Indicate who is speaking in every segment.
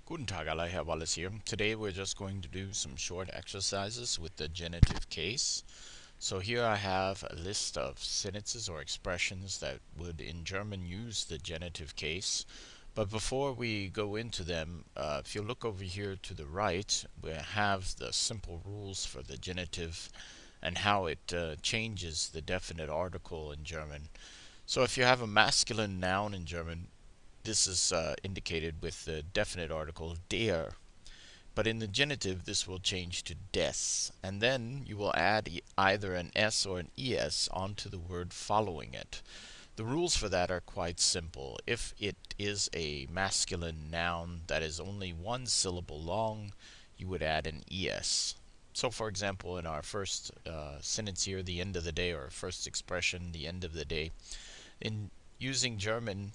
Speaker 1: Guten Tag alle, Herr Wallace here. Today we're just going to do some short exercises with the genitive case. So here I have a list of sentences or expressions that would in German use the genitive case. But before we go into them, if you look over here to the right, we have the simple rules for the genitive and how it changes the definite article in German. So if you have a masculine noun in German, this is indicated with the definite article der. But in the genitive, this will change to des. And then you will add either an s or an es onto the word following it. The rules for that are quite simple. If it is a masculine noun that is only one syllable long, you would add an es. So for example, in our first sentence here, the end of the day, or first expression, the end of the day, in using German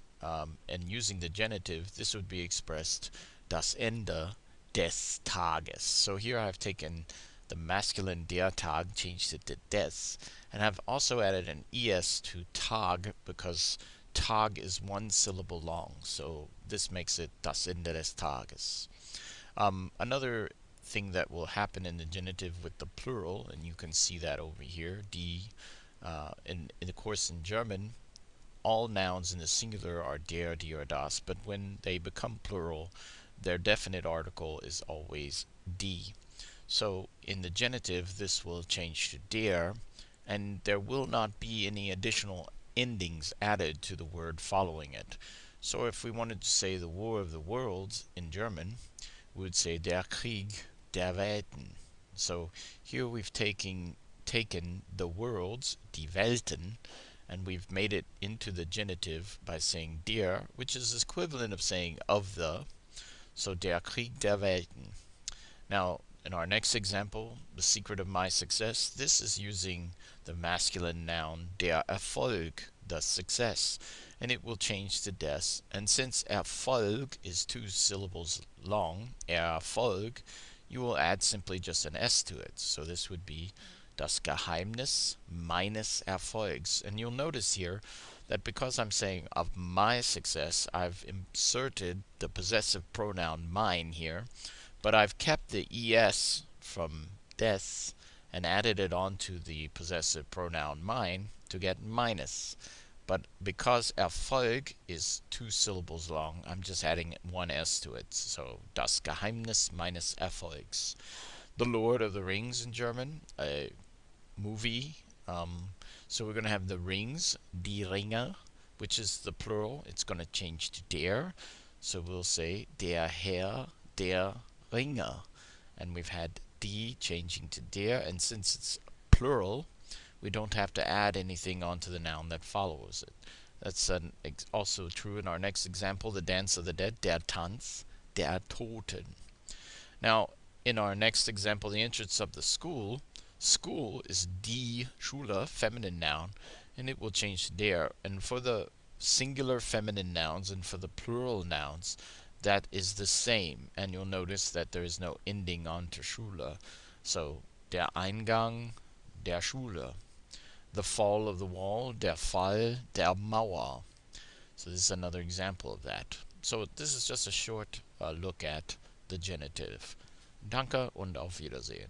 Speaker 1: and using the genitive, this would be expressed das Ende des Tages. So here I've taken the masculine der Tag, changed it to des, and I've also added an es to Tag because Tag is one syllable long. So this makes it das Ende des Tages. Another thing that will happen in the genitive with the plural, and you can see that over here, die, in the course in German, all nouns in the singular are der, die, or das, but when they become plural, their definite article is always die. So in the genitive, this will change to der, and there will not be any additional endings added to the word following it. So if we wanted to say the War of the Worlds in German, we would say der Krieg der Welten. So here we've taken the worlds, die Welten, and we've made it into the genitive by saying der, which is equivalent of saying of the, so der Krieg der Welten. Now, in our next example, the secret of my success, this is using the masculine noun der Erfolg, the success, and it will change to des. And since Erfolg is two syllables long, Erfolg, you will add simply just an s to it. So this would be das Geheimnis meines Erfolgs. And you'll notice here that because I'm saying of my success, I've inserted the possessive pronoun mine here, but I've kept the es from des and added it onto the possessive pronoun mine to get minus. But because Erfolg is two syllables long, I'm just adding one s to it. So das Geheimnis meines Erfolgs. The Lord of the Rings in German, a movie. So we're going to have the rings, die Ringe, which is the plural. It's going to change to der. So we'll say der Herr der Ringe. And we've had die changing to der. And since it's plural, we don't have to add anything onto the noun that follows it. That's also true in our next example, the dance of the dead, der Tanz der Toten. Now, in our next example, the entrance of the school, school is die Schule, feminine noun, and it will change to der. And for the singular feminine nouns and for the plural nouns, that is the same. And you'll notice that there is no ending onto Schule. So, der Eingang der Schule. The fall of the wall, der Fall der Mauer. So this is another example of that. So this is just a short look at the genitive. Danke und auf Wiedersehen.